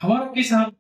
हमारा किसान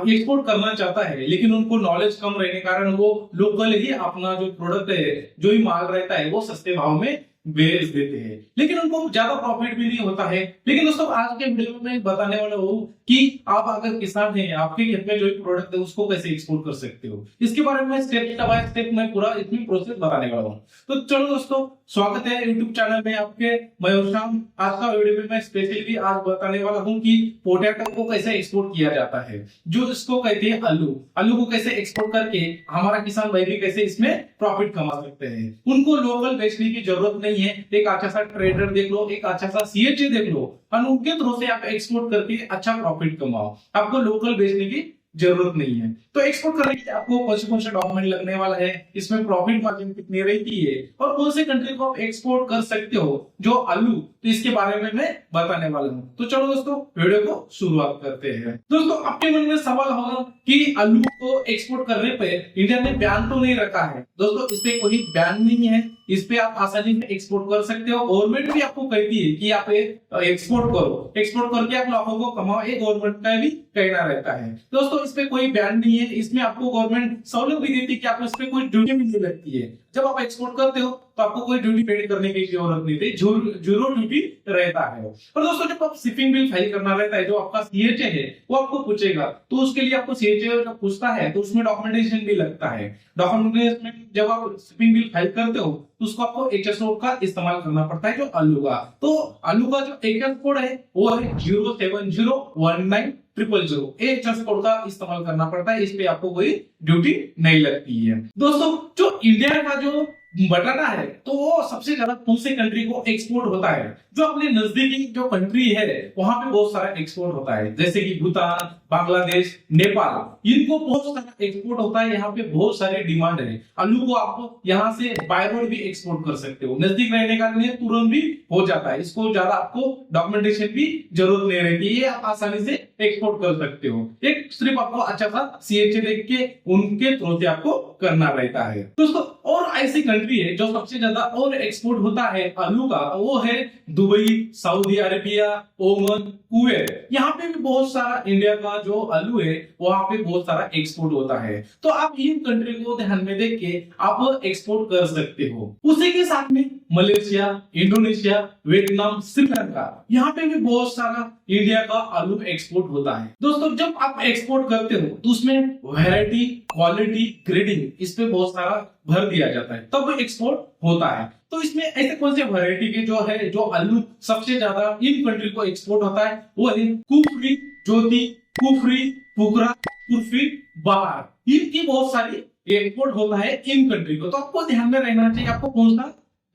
एक्सपोर्ट करना चाहता है, लेकिन उनको नॉलेज कम रहने के कारण वो लोकल ही अपना जो प्रोडक्ट है, जो ही माल रहता है, वो सस्ते भाव में बेच देते हैं, लेकिन उनको ज्यादा प्रॉफिट भी नहीं होता है। लेकिन दोस्तों, आज के वीडियो में मैं बताने वाला हूँ कि आप अगर किसान हैं, आपके खेत में जो प्रोडक्ट है उसको कैसे एक्सपोर्ट कर सकते हो। इसके बारे में स्टेप बाय स्टेप मैं पूरा इसमें प्रोसेस बताने वाला हूँ। तो चलो दोस्तों, स्वागत है यूट्यूब चैनल में आपके। मैं शाम, आज का वीडियो में मैं स्पेशली आज बताने वाला हूँ कि पोटैटो को कैसे एक्सपोर्ट किया जाता है, जो इसको कहते हैं आलू। आलू को कैसे एक्सपोर्ट करके हमारा किसान भाई भी कैसे इसमें प्रॉफिट कमा सकते हैं। उनको लोकल बेचने की जरूरत नहीं है। एक अच्छा सा ट्रेडर देख लो, एक अच्छा सा सीएचए देख लो, और उनके थ्रू से आप एक्सपोर्ट करके अच्छा प्रॉफिट कमाओ। आपको लोकल बेचने की जरूरत नहीं है। तो एक्सपोर्ट करने के लिए आपको कौन से डॉक्यूमेंट लगने वाला है, इसमें प्रॉफिट मार्जिन कितनी रहती है, और कौन से कंट्री को आप एक्सपोर्ट कर सकते हो जो आलू, तो इसके बारे में मैं बताने वाला हूँ। तो चलो दोस्तों, वीडियो को शुरुआत करते हैं। दोस्तों, आपके मन में सवाल होगा कि आलू को एक्सपोर्ट करने पे इंडिया ने बैन तो नहीं रखा है। दोस्तों, इस पे कोई बैन नहीं है, इस पे आप आसानी से एक्सपोर्ट कर सकते हो। गवर्नमेंट भी आपको कहती है कि आप एक्सपोर्ट करो, एक्सपोर्ट करके आप लाखों को कमाओ, ये गवर्नमेंट का भी कहना रहता है। दोस्तों, इस पे कोई बैन नहीं है, इसमें आपको गवर्नमेंट सहूलियत भी देती है कि आपको इस पे कोई ड्यूटी भी नहीं लगती है। जब आप एक्सपोर्ट करते हो तो आपको कोई ड्यूटी पेड करने की जरूरत नहीं थी, जीरो ड्यूटी रहता है। और दोस्तों, जब आप शिपिंग बिल फाइल करना रहता है, जो आपका सीएचए है वो आपको पूछेगा, तो उसके लिए आपको सीएचए जब पूछता है तो उसमें डॉक्यूमेंटेशन भी लगता है। डॉक्यूमेंटेशन में जब आप शिपिंग बिल फाइल करते हो तो उसको आपको एचएस कोड का इस्तेमाल करना पड़ता है, जो आलू का। तो आलू का जो एचएस कोड है वो है 070190000। एचएस कोड का इस्तेमाल करना पड़ता है, इस पे आपको कोई ड्यूटी नहीं लगती है। दोस्तों, जो इंडिया का जो बटाटा है, तो वो सबसे ज्यादा कौन से कंट्री को एक्सपोर्ट होता है? जो अपने नजदीकी जो कंट्री है वहां पे बहुत सारा एक्सपोर्ट होता है, जैसे कि भूटान, बांग्लादेश, नेपाल, इनको बहुत सारा एक्सपोर्ट होता है। यहाँ पे बहुत सारी डिमांड है। आलू को आप यहाँ से बाय रोड भी एक्सपोर्ट कर सकते हो, नजदीक रहने का लिए तुरंत भी हो जाता है। इसको ज्यादा आपको डॉक्यूमेंटेशन भी जरूरत नहीं रहती है, ये आप आसानी से एक्सपोर्ट कर सकते हो। एक सिर्फ आपको अच्छा सा सीएचए देख के उनके थ्रू से आपको करना रहता है। दोस्तों, और ऐसी कंट्री है जो सबसे ज्यादा और एक्सपोर्ट होता है आलू का, वो है Dubai, Saudi Arabia, Oman, Kuwait. यहाँ पे भी बहुत सारा इंडिया का जो आलू है वहां पे बहुत सारा एक्सपोर्ट होता है। तो आप इन कंट्री को ध्यान में देख के आप एक्सपोर्ट कर सकते हो। उसी के साथ में मलेशिया, इंडोनेशिया, वियतनाम, श्रीलंका, यहाँ पे भी बहुत सारा इंडिया का आलू एक्सपोर्ट होता है। दोस्तों, जब आप एक्सपोर्ट करते हो तो उसमें वैरायटी, क्वालिटी, ग्रेडिंग, इस पे बहुत सारा भर दिया जाता है, तब एक्सपोर्ट होता है। तो इसमें ऐसे कौन से वैरायटी के जो आलू सबसे ज्यादा इन कंट्री को एक्सपोर्ट होता है, वो है कुफरी, ज्योति, कुफरी, पुकरा, कुर्फी, बहार। इनकी बहुत सारी एक्सपोर्ट होता है इन कंट्री को। तो आपको ध्यान में रहना चाहिए आपको कौन सा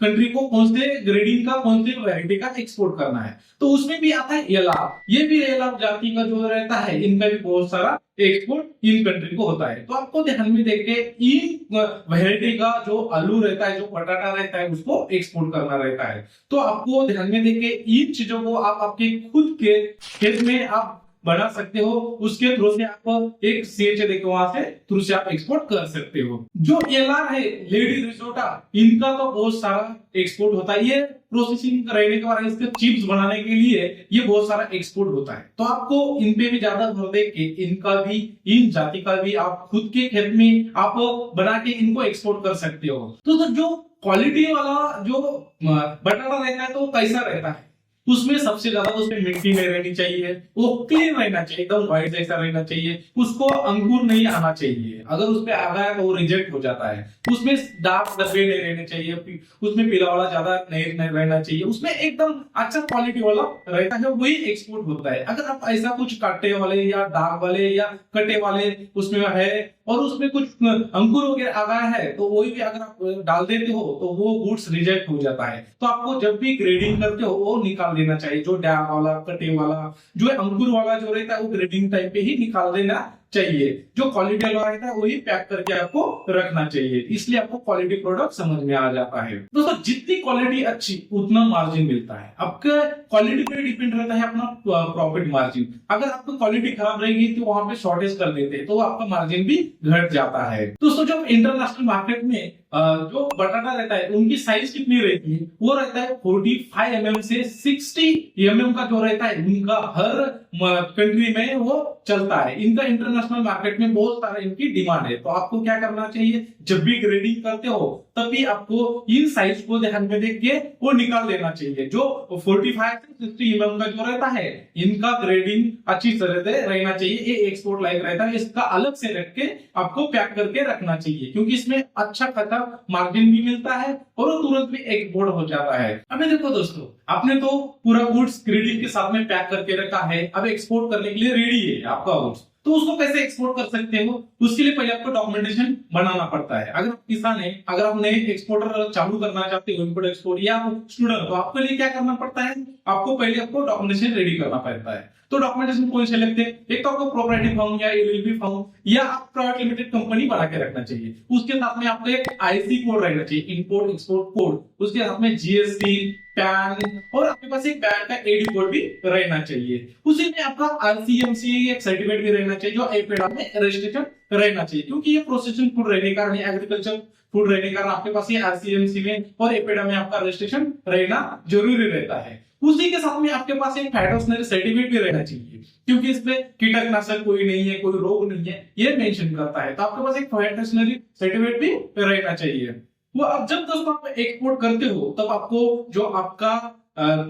कंट्री को, कौन से ग्रेडिंग का, कौन से वैरायटी का एक्सपोर्ट करना है। तो उसमें भी आता है एलाव। ये भी एलाव जाति का जो रहता है, इनका भी बहुत सारा एक्सपोर्ट इन कंट्री को होता है। तो आपको ध्यान में देख के इन वैरायटी का जो आलू रहता है, जो पटाटा रहता है, उसको एक्सपोर्ट करना रहता है। तो आपको ध्यान में देख के इन चीजों को आप आपके खुद के खेत में आप बना सकते हो। उसके थ्रू से आप एक सीएचए देके वहां से थ्रू से आप एक्सपोर्ट कर सकते हो। जो एलआर है, लेडी रिसोटा, इनका तो बहुत सारा एक्सपोर्ट होता है। ये प्रोसेसिंग रहने के बाद इसके चिप्स बनाने के लिए ये बहुत सारा एक्सपोर्ट होता है। तो आपको इन पे भी ज्यादा भर दे के इनका भी, इन जाति का भी आप खुद के खेत में आप बना के इनको एक्सपोर्ट कर सकते हो। तो जो क्वालिटी वाला जो बटाटा रहता है तो कैसा रहता है, उसमें सबसे ज्यादा उसमें मिट्टी नहीं रहनी चाहिए, वो क्लीन रहना चाहिए, एकदम व्हाइट जैसा रहना चाहिए। उसको अंकुर नहीं आना चाहिए, अगर उसपे आ गया तो वो रिजेक्ट हो जाता है। उसमें डार्क धब्बे नहीं रहने चाहिए, उसमें पीला वाला ज्यादा नहीं रहना चाहिए। उसमें एकदम अच्छा क्वालिटी वाला रहता है, वही एक्सपोर्ट होता है। अगर आप ऐसा कुछ काटे वाले या दाग वाले या कटे वाले उसमें है और उसमें कुछ अंकुर वगैरह आ गया है, तो वही भी अगर आप डाल देते हो तो वो गुड्स रिजेक्ट हो जाता है। तो आपको जब भी ग्रेडिंग करते हो वो निकाल देना चाहिए। जो डैग वाला, कटे वाला, जो अंकुर वाला जो रहता है वो ग्रेडिंग टाइम पे ही निकाल देना चाहिए। जो क्वालिटी वाला रहता है वही पैक करके आपको रखना चाहिए। इसलिए आपको क्वालिटी प्रोडक्ट समझ में आ जाता है। दोस्तों, जितनी क्वालिटी अच्छी उतना मार्जिन मिलता है। आपका क्वालिटी पे डिपेंड रहता है अपना प्रॉफिट मार्जिन। अगर आपकी क्वालिटी खराब रहेगी तो वहां पे शॉर्टेज कर देते हैं, तो आपका मार्जिन भी घट जाता है। दोस्तों, जब इंटरनेशनल मार्केट में जो बटाटा रहता है उनकी साइज कितनी रहती है, वो रहता है 45 mm से 60 mm का जो रहता है। उनका हर कंट्री में वो चलता है। इनका इंटरनेशनल मार्केट में बहुत सारा इनकी डिमांड है। तो आपको क्या करना चाहिए, जब भी ग्रेडिंग करते हो तभी आपको इन साइज को ध्यान में देख के वो निकाल देना चाहिए। जो 45 से 60 mm का जो रहता है, इनका ग्रेडिंग अच्छी तरह से रहना चाहिए। ये एक्सपोर्ट लाइक रहता है, इसका अलग से रख के आपको पैक करके रखना चाहिए, क्योंकि इसमें अच्छा खासा मार्जिन भी मिलता है और वो तुरंत भी एक्सपोर्ट हो जाता है। अभी देखो दोस्तों, आपने तो पूरा गुड्स ग्रेडिंग के साथ में पैक करके रखा है, अब एक्सपोर्ट करने के लिए रेडी है आपका गुड्स। तो उसको कैसे एक्सपोर्ट कर सकते हो, उसके लिए पहले आपको डॉक्यूमेंटेशन बनाना पड़ता है। अगर आप किसान है, अगर आप नए एक्सपोर्टर चालू करना चाहते हो, इंपोर्ट एक्सपोर्ट, या स्टूडेंट, तो आपके लिए क्या करना पड़ता है, आपको पहले आपको डॉक्यूमेंटेशन रेडी करना पड़ता है। तो डॉक्यूमेंटेशन कौन से लगते हैं, एक तो आपको प्रोप्राइटरी फॉर्म या एलएलपी फॉर्म या आप प्राइवेट लिमिटेड कंपनी बना के रखना चाहिए। उसके साथ में आपको एक आईसी कोड रहना चाहिए, इंपोर्ट एक्सपोर्ट कोड, उसके साथ में जीएसटी, पैन, और आपके पास एक बैंक का एडी कोड भी रहना चाहिए। उसी में आपका आरसीएमसी एक सर्टिफिकेट भी रहना चाहिए, जो एपेडा में रजिस्ट्रेशन रहना चाहिए, क्योंकि ये प्रोसेसिंग फूड रहने का, एग्रीकल्चर फूड रहने का, आपके पास ये आरसीएमसी में और एपेडा में आपका रजिस्ट्रेशन रहना जरूरी रहता है। उसी के साथ में आपके पास एक फाइटोसैनिटरी सर्टिफिकेट भी रहना चाहिए, क्योंकि इसमें कीटनाशक कोई नहीं है, कोई रोग नहीं है, ये मेंशन करता है। तो आपके पास एक फाइटोसैनिटरी सर्टिफिकेट भी रहना चाहिए। वो अब जब दोस्तों आप एक्सपोर्ट करते हो, तब आपको जो आपका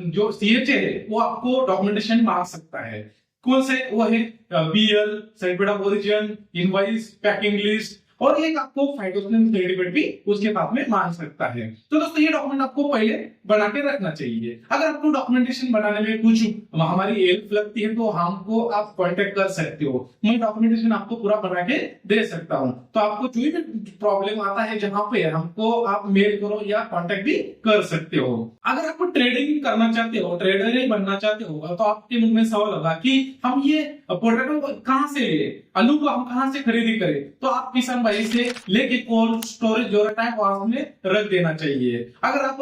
जो सीएचए है वो आपको डॉक्यूमेंटेशन मांग सकता है। कौन से, वो है BL, certificate of origin, invoice, packing list, और एक आपको फाइटोसैनिटरी सर्टिफिकेट भी उसके साथ में मांग सकता है। तो दोस्तों ये डॉक्यूमेंट आपको पहले बना के रखना चाहिए। अगर आपको डॉक्यूमेंटेशन बनाने में कुछ हमारी हेल्प लगती है तो हमको आप कांटेक्ट कर सकते हो, मैं डॉक्यूमेंटेशन आपको पूरा बना के दे सकता हूँ। तो आपको जो भी प्रॉब्लम आता है जहाँ पे, हमको आप मेल करो या कांटेक्ट भी कर सकते हो। अगर आपको ट्रेडिंग करना चाहते हो, ट्रेडर ही बनना चाहते हो, तो आपके मन में सवाल होगा कि हम ये पोटैटो कहाँ से ले, आलू को हम कहाँ से खरीदी करें। तो आप किसान भाई से लेके कोल्ड स्टोरेज जो रहता है वहां में रख देना चाहिए। अगर आप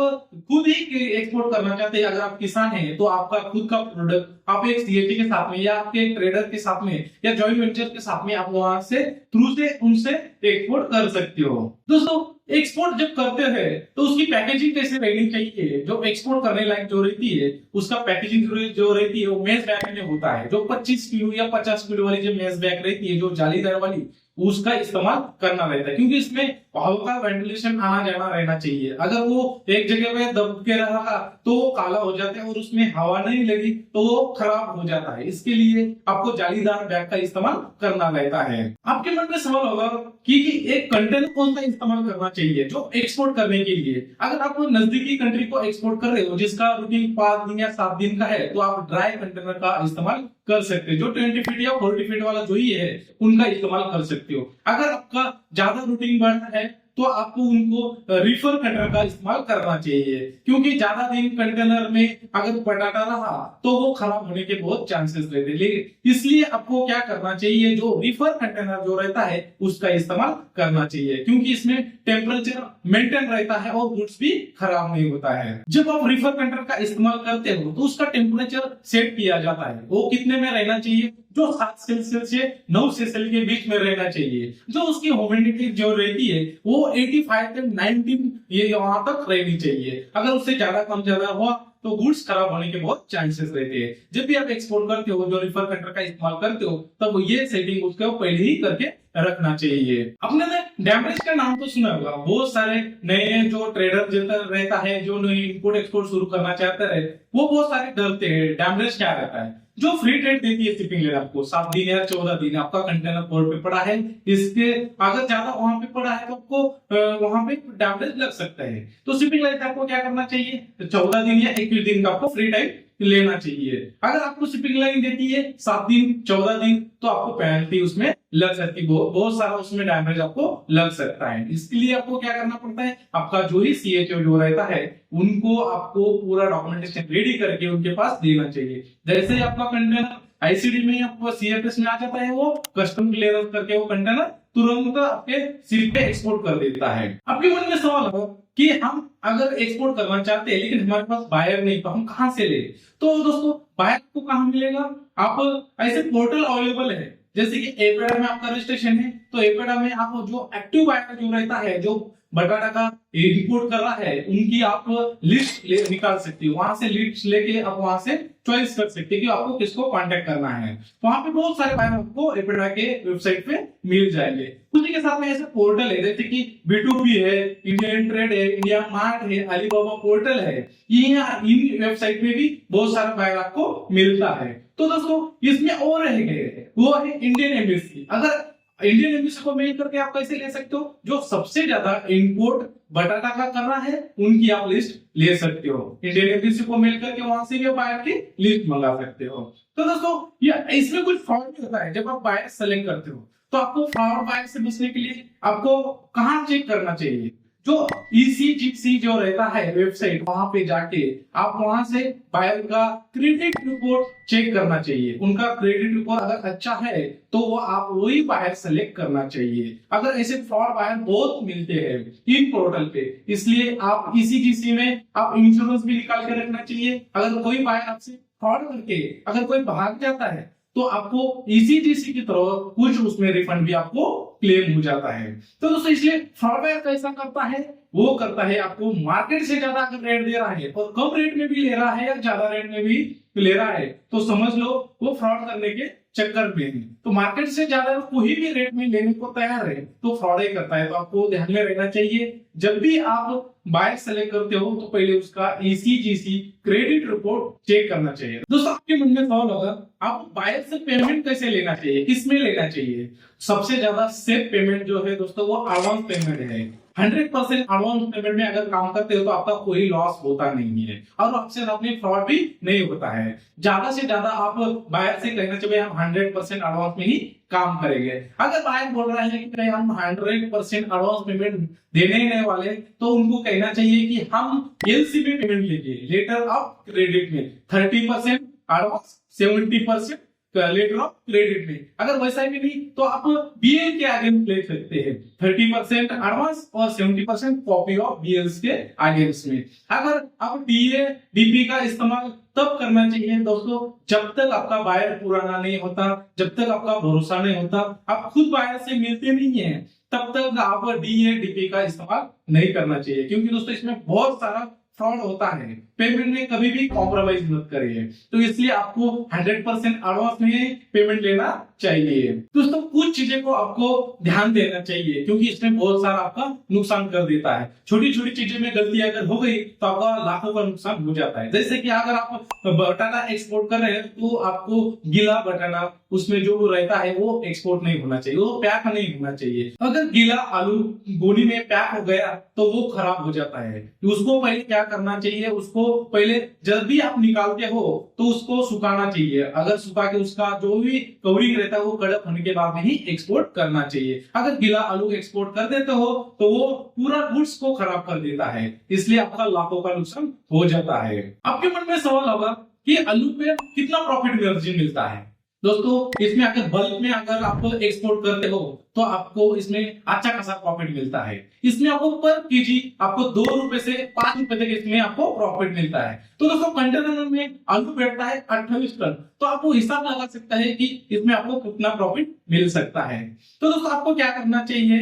खुद ही एक्सपोर्ट करना चाहते हैं, अगर आप किसान हैं, तो आपका खुद का प्रोडक्ट आप एक सीएटी के साथ में या आपके ट्रेडर के साथ में या जॉइंट वेंचर के साथ में आप वहां से थ्रू से उनसे एक्सपोर्ट कर सकते हो। दोस्तों एक्सपोर्ट जब करते हैं तो उसकी पैकेजिंग कैसे रहनी चाहिए, जो एक्सपोर्ट करने लायक जो रहती है उसका पैकेजिंग जो रहती है वो मेश बैग में होता है। जो 25 किलो या 50 किलो वाली जो मेश बैग रहती है, जो जालीदार वाली, उसका इस्तेमाल करना रहता है, क्योंकि इसमें हवा का वेंटिलेशन आना जाना रहना चाहिए। अगर वो एक जगह पे दब के रहा तो वो काला हो जाता है और उसमें हवा नहीं लगी तो वो खराब हो जाता है। इसके लिए आपको जालीदार बैग का इस्तेमाल करना रहता है। आपके मन में सवाल होगा कि एक कंटेनर कौन सा इस्तेमाल करना चाहिए जो एक्सपोर्ट करने के लिए। अगर आप नजदीकी कंट्री को एक्सपोर्ट कर रहे हो जिसका रूटीन 5 दिन या 7 दिन का है, तो आप ड्राई कंटेनर का इस्तेमाल कर सकते हो। जो 20 फीट या 40 फीट वाला जो ही है उनका इस्तेमाल कर सकते हो। अगर आपका ज्यादा रूटीन बढ़ता है तो आपको उनको रिफर कंटेनर का इस्तेमाल करना चाहिए, क्योंकि ज्यादा दिन कंटेनर में अगर पटाटा रहा तो वो खराब होने के बहुत चांसेस रहते हैं। लेकिन इसलिए आपको क्या करना चाहिए, जो रिफर कंटेनर जो रहता है उसका इस्तेमाल करना चाहिए, क्योंकि इसमें टेम्परेचर मेंटेन रहता है और गुड्स भी खराब नहीं होता है। जब आप रिफर कंटेनर का इस्तेमाल करते हो तो उसका टेम्परेचर सेट किया जाता है, वो कितने में रहना चाहिए, जो 7 सेल्सियस से 9 सेल्सियस के बीच में रहना चाहिए। जो उसकी ह्यूमिडिटी जो रहती है वो 85 से 90 ये वहां तक रहनी चाहिए। अगर उससे ज्यादा कम ज्यादा हुआ तो गुड्स खराब होने के बहुत चांसेस रहते हैं। जब भी आप एक्सपोर्ट करते हो, जो रिफर कंटेनर का इस्तेमाल करते हो, तब ये सेटिंग उसको पहले ही करके रखना चाहिए। आपने डैमेज का नाम तो सुना होगा, बहुत सारे नए जो ट्रेडर रहता है, जो नए इंपोर्ट एक्सपोर्ट शुरू करना चाहता है, वो बहुत सारे डरते हैं। डैमेज क्या रहता है, जो फ्री ट्रेड देती है शिपिंग लेन, आपको 7 दिन या 14 दिन आपका कंटेनर पोर्ट पे पड़ा है, इसके अगर ज्यादा वहां पे पड़ा है तो आपको वहां पे डैमेज लग सकता है। तो शिपिंग लाइन आपको क्या करना चाहिए, 14 दिन या 21 दिन का आपको फ्री टाइम लेना चाहिए। अगर आपको शिपिंग लाइन देती है 7 दिन 14 दिन तो आपको पेनल्टी उसमें लग सकती है, बहुत सारा उसमें डैमेज आपको लग सकता है। इसके लिए आपको क्या करना पड़ता है, आपका जो ही सीएचओ जो रहता है उनको आपको पूरा डॉक्यूमेंटेशन रेडी करके उनके पास देना चाहिए। जैसे ही आपका कंटेनर आईसीडी में आपको सीएफएस में आ जाता है, वो कस्टम क्लियरेंस करके वो कंटेनर तुरंत आपके शिप पे एक्सपोर्ट कर देता है। आपके मन में सवाल हो कि हम अगर एक्सपोर्ट करना चाहते हैं लेकिन हमारे पास बायर नहीं, तो हम कहां से ले। तो दोस्तों बायर को कहां मिलेगा, आप ऐसे पोर्टल अवेलेबल है, जैसे कि एपेडा में आपका रजिस्ट्रेशन है तो एपेडा में आप जो एक्टिव बायर जो रहता है, जो बटाटा का इंपोर्ट कर रहा है उनकी आप लिस्ट निकाल सकते हो, वहां से लिस्ट लेके आप वहां से चॉइस कर सकते हैं कि आपको किसको कांटेक्ट करना है। वहां पे बहुत सारे बायर आपको एपेडा के वेबसाइट पे मिल जाएंगे। उसी के साथ में ऐसे पोर्टल है जैसे कि B2B है, इंडियन ट्रेड है, इंडिया मार्ट है, अलीबाबा पोर्टल है, ये इन वेबसाइट पे भी बहुत सारा बायर आपको मिलता है। तो दोस्तों इसमें और है वो है इंडियन एम्बेसी। अगर इंडियन एम्बेसी को मेल करके आप कैसे ले सकते हो, जो सबसे ज्यादा इंपोर्ट बटाटा का कर रहा है उनकी आप लिस्ट ले सकते हो। इंडियन एम्बेसी को मेल करके वहां से भी बायर की लिस्ट मंगा सकते हो। तो दोस्तों ये इसमें कुछ फ्रॉड भी होता है। जब आप बायर सेलेक्ट करते हो तो आपको फ्रॉड बायर से बचने के लिए आपको कहां चेक करना चाहिए, जो ECGC जो रहता है वेबसाइट, वहां पे जाके आप वहां से बायर का क्रेडिट रिपोर्ट चेक करना चाहिए। उनका क्रेडिट रिपोर्ट अगर अच्छा है तो वो आप वही बायर सेलेक्ट करना चाहिए। अगर ऐसे फ्रॉड बायर बहुत मिलते हैं इन पोर्टल पे, इसलिए आप ECGC में आप इंश्योरेंस भी निकाल के रखना चाहिए। अगर कोई बायर आपसे फ्रॉड करके अगर कोई भाग जाता है तो आपको ECGC की तरफ कुछ उसमें रिफंड भी आपको क्लेम हो जाता है। तो दोस्तों इसलिए फ्रॉड बायर कैसा करता है, वो करता है आपको मार्केट से ज्यादा अगर रेट दे रहा है और कम रेट में भी ले रहा है या ज्यादा रेट में भी ले रहा है तो समझ लो वो फ्रॉड करने के चक्कर में है। तो मार्केट से ज्यादा कोई भी रेट में लेने को तैयार है तो फ्रॉड ही करता है। तो आपको ध्यान में रहना चाहिए जब भी आप बायर सेलेक्ट करते हो तो पहले उसका ECGC क्रेडिट रिपोर्ट चेक करना चाहिए। दोस्तों आपके मन में सवाल होगा आप बायर से पेमेंट कैसे लेना चाहिए, किसमें लेना चाहिए। सबसे ज्यादा सेफ पेमेंट जो है दोस्तों वो एडवांस पेमेंट है। 100% एडवांस पेमेंट में अगर काम करते हो तो आपका कोई लॉस होता नहीं है और आपसे साथ में फ्रॉड भी नहीं होता है। ज्यादा से ज्यादा आप बायर से कहना चाहिए हम 100% एडवांस में ही काम करेंगे। अगर बायर बोल रहा है कि हम 100% एडवांस पेमेंट देने ही नहीं वाले तो उनको कहना चाहिए कि हम LC में पेमेंट लेंगे, लेटर ऑफ क्रेडिट में 30% एडवांस 70% लेटर ऑफ क्रेडिट में। अगर वैसा ही नहीं तो आप BL के अगेंस्ट ले सकते हैं 30% एडवांस और 70% कॉपी ऑफ BLs के अगेंस्ट में। अगर आप DA DP का इस्तेमाल तब करना चाहिए दोस्तों जब तक आपका बायर पुराना नहीं होता, जब तक आपका भरोसा नहीं होता, आप खुद बायर से मिलते नहीं है, तब तक आप DA DP का इस्तेमाल नहीं करना चाहिए। क्योंकि दोस्तों इसमें बहुत सारा फ्रॉड होता है। पेमेंट में कभी भी कॉम्प्रोमाइज मत करिए। तो इसलिए आपको 100% एडवांस में पेमेंट लेना चाहिए। दोस्तों कुछ चीजें को आपको ध्यान देना चाहिए क्योंकि इसमें बहुत सारा आपका नुकसान कर देता है। छोटी छोटी चीजें में गलती अगर हो गई तो आपका लाखों का नुकसान हो जाता है। जैसे कि अगर आप बटाटा एक्सपोर्ट कर रहे हैं तो आपको गीला बटाटा उसमें जो रहता है वो एक्सपोर्ट नहीं होना चाहिए, वो पैक नहीं होना चाहिए। अगर गीला आलू गोनी में पैक हो गया तो वो खराब हो जाता है। उसको पहले क्या करना चाहिए, उसको पहले जब भी आप निकालते हो तो उसको सुखाना चाहिए। अगर सुखा के उसका जो भी कवरिंग रहता है वो कड़क होने के बाद में ही एक्सपोर्ट करना चाहिए। अगर गीला आलू एक्सपोर्ट कर देते हो तो वो पूरा गुड्स को खराब कर देता है, इसलिए आपका लाखों का नुकसान हो जाता है। आपके मन में सवाल होगा कि आलू पे कितना प्रॉफिट मार्जिन मिलता है। दोस्तों इसमें अगर बल्क में अगर आप एक्सपोर्ट करते हो तो आपको इसमें अच्छा खासा प्रॉफिट मिलता है। इसमें आपको पर केजी आपको 2 रुपए से 5 रुपए तक इसमें आपको प्रॉफिट मिलता है। तो दोस्तों कंटेनर में आलू बैठता है 28 टन, तो आपको हिसाब लगा सकता है कि इसमें आपको कितना प्रॉफिट मिल सकता है। तो दोस्तों आपको क्या करना चाहिए,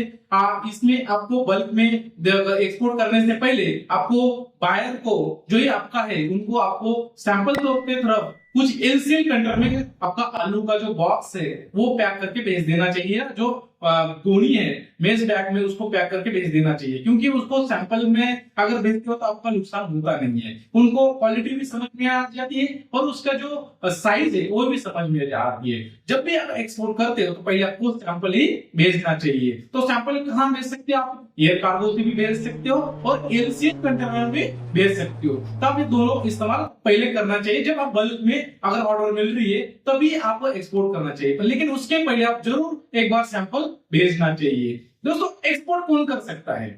इसमें आपको बल्क में एक्सपोर्ट करने से पहले आपको बायर को जो ये आपका है उनको आपको सैंपल के तरफ कुछ LCL कंटेनर में आपका आलू का जो बॉक्स है वो पैक करके भेज देना चाहिए। जो गोनी है मेज बैग में उसको पैक करके भेज देना चाहिए, क्योंकि उसको सैंपल में अगर भेजते हो तो आपका नुकसान होता नहीं है। उनको क्वालिटी भी समझ में आ जाती है और उसका जो साइज है वो भी समझ में आती है। जब भी आप एक्सपोर्ट करते हो तो पहले आपको सैंपल ही भेजना चाहिए। तो सैंपल कहाँ भेज सकते हो आप, एयर कार्गो से भी भेज सकते हो और LCL कंटेनर में भेज सकते हो। तो आप ये दोनों इस्तेमाल पहले करना चाहिए। जब आप बल्क में अगर ऑर्डर मिल रही है तभी आप एक्सपोर्ट करना चाहिए, लेकिन उसके पहले आप जरूर एक बार सैंपल भेजना चाहिए। दोस्तों एक्सपोर्ट कौन कर सकता है,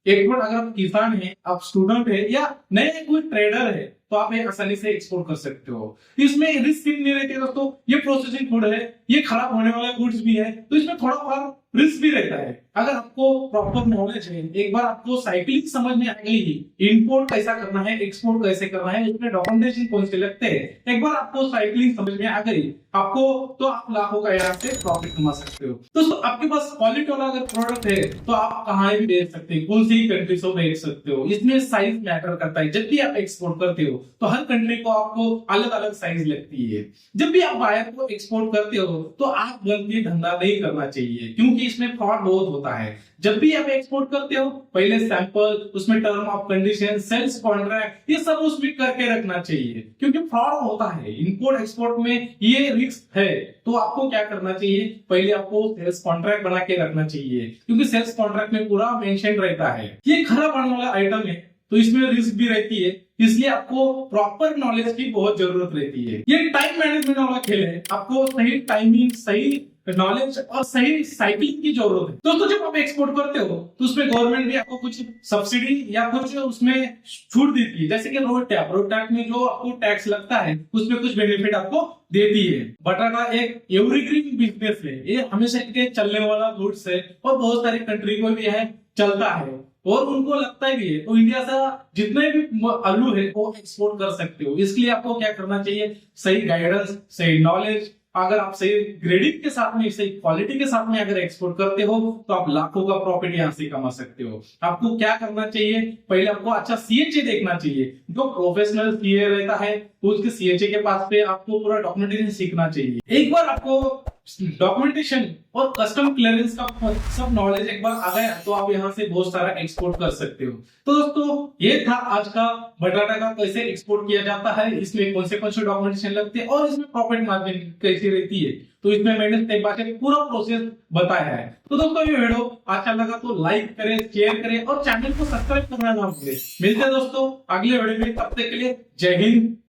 एक्सपोर्ट अगर आप किसान है, आप स्टूडेंट है या नए कोई ट्रेडर है तो आप ये आसानी से एक्सपोर्ट कर सकते हो। इसमें रिस्क नहीं रहती दोस्तों, ये प्रोसेसिंग फूड है, ये खराब होने वाला गुड्स भी है, तो इसमें थोड़ा बहुत रिस्क भी रहता है। अगर आपको प्रॉपर नॉलेज है, एक बार आपको साइकिलिंग समझ में आ गई, इंपोर्ट कैसा करना है, एक्सपोर्ट कैसे करना है, उसमें डॉक्यूमेंटेशन कौन से लगते हैं, एक बार आपको साइकिलिंग समझ में आ गई आपको, तो आप लाखों का यहाँ से प्रॉफिट कमा सकते हो। दोस्तों आपके पास क्वालिटी वाला अगर प्रोडक्ट है तो आप कहाँ भी बेच सकते हैं, कौन सी कंट्री से बेच सकते हो। इसमें साइज मैटर करता है। जब भी आप एक्सपोर्ट करते हो तो हर कंट्री को आपको अलग अलग साइज लगती है। जब भी आप बाहर को एक्सपोर्ट करते हो तो आप गलती धंधा नहीं करना चाहिए, क्योंकि इसमें फ्रॉड बहुत होता है। जब भी आप एक्सपोर्ट करते हो पहले सैंपल, उसमें term of condition, sales contract, ये सब उसमें करके रखना चाहिए, क्योंकि फ्रॉड होता है इंपोर्ट एक्सपोर्ट में, ये रिस्क है। तो आपको क्या करना चाहिए, पहले आपको सेल्स कॉन्ट्रैक्ट बना के रखना चाहिए, क्योंकि सेल्स कॉन्ट्रैक्ट में पूरा मेंशन रहता है। ये खराब आने वाला आइटम है तो इसमें रिस्क भी रहती है, इसलिए आपको प्रॉपर नॉलेज की बहुत जरूरत रहती है। ये टाइम मैनेजमेंट वाला खेल है, आपको सही टाइमिंग, सही नॉलेज और सही साइकिलिंग की जरूरत है। दोस्तों जब आप एक्सपोर्ट करते हो तो उसमें गवर्नमेंट भी आपको कुछ सब्सिडी या कुछ उसमें छूट देती है, जैसे कि रोड टैक्स में जो आपको टैक्स लगता है उसमें कुछ बेनिफिट आपको देती है। बटाटा एक एवरग्रीन बिजनेस है, ये हमेशा के चलने वाला गुड्स है और बहुत सारी कंट्री को भी है चलता है और उनको लगता भी है। तो इंडिया से जितने भी आलू है वो एक्सपोर्ट कर सकते हो। इसलिए आपको क्या करना चाहिए, सही गाइडेंस, सही नॉलेज, अगर आप सही ग्रेडिंग के साथ में, सही क्वालिटी के साथ में अगर एक्सपोर्ट करते हो तो आप लाखों का प्रॉफिट यहाँ से कमा सकते हो। आपको क्या करना चाहिए, पहले आपको अच्छा सीएचए देखना चाहिए। जो प्रोफेशनल सीए रहता है उसके सीएचए के पास पे आपको पूरा डॉक्यूमेंटेशन सीखना चाहिए। एक बार आपको डॉक्यूमेंटेशन और कस्टम क्लियरेंस का सब नॉलेज एक बार आ गया तो आप यहाँ से बहुत सारा एक्सपोर्ट कर सकते हो। तो दोस्तों ये था आज का बटाटा का कैसे एक्सपोर्ट किया जाता है, इसमें कौन से डॉक्यूमेंटेशन लगते हैं और इसमें प्रॉफिट मार्जिन कैसी रहती है। तो इसमें मैंने स्टेप बाय स्टेप पूरा प्रोसेस बताया है। तो दोस्तों ये वीडियो अच्छा लगा तो लाइक करें, शेयर करें और चैनल को सब्सक्राइब करना ना भूलें। मिलते हैं दोस्तों अगले वीडियो में, तब तक के लिए जय हिंद,